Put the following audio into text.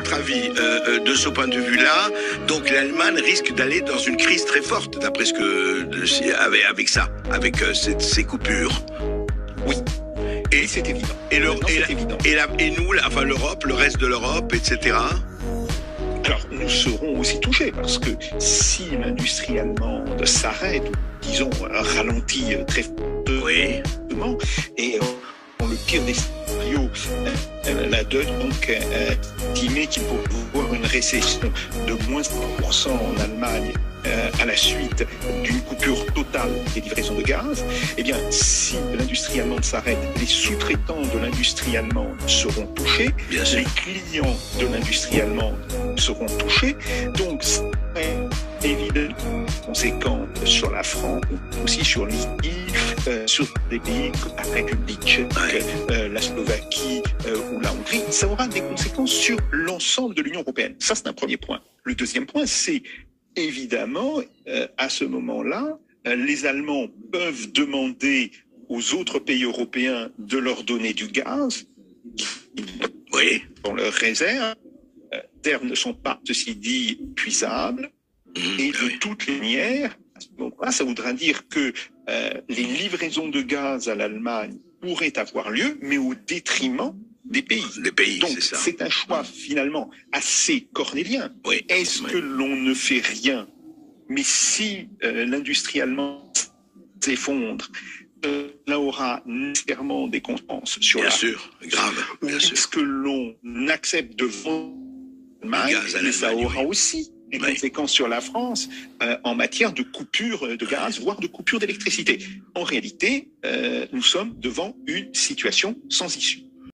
votre avis, de ce point de vue-là, donc l'Allemagne risque d'aller dans une crise très forte, d'après ce que avec ça, avec ces coupures. Oui. Et c'est évident. Et, c'est évident. Et nous, enfin l'Europe, le reste de l'Europe, etc. Alors, nous serons aussi touchés parce que si l'industrie allemande s'arrête, disons, ralentit très fortement, et dans le pire des scénarios, la Deutsche Bank estimait qu'il pourrait y avoir une récession de moins 1% en Allemagne à la suite d'une coupure totale des livraisons de gaz. Eh bien, si l'industrie allemande s'arrête, les sous-traitants de l'industrie allemande seront touchés, les clients de l'industrie allemande seront touchés, donc c'est évident conséquentes sur la France, aussi sur l'Italie, sur des pays comme la République tchèque, la Slovaquie ou la Hongrie. Ça aura des conséquences sur l'ensemble de l'Union européenne. Ça, c'est un premier point. Le deuxième point, c'est évidemment, à ce moment-là, les Allemands peuvent demander aux autres pays européens de leur donner du gaz. Dans leurs réserves. Termes ne sont pas, ceci dit, puisables. Et de toute manière, ça voudra dire que les livraisons de gaz à l'Allemagne pourraient avoir lieu, mais au détriment des pays. Donc, c'est un choix finalement assez cornélien. Est-ce que l'on ne fait rien? Mais si l'industrie allemande s'effondre, cela aura nécessairement des conséquences sur bien sûr, grave. Est-ce que l'on accepte de vendre l'Allemagne, mais ça aura aussi des conséquences sur la France en matière de coupure de gaz, voire de coupure d'électricité. En réalité, nous sommes devant une situation sans issue.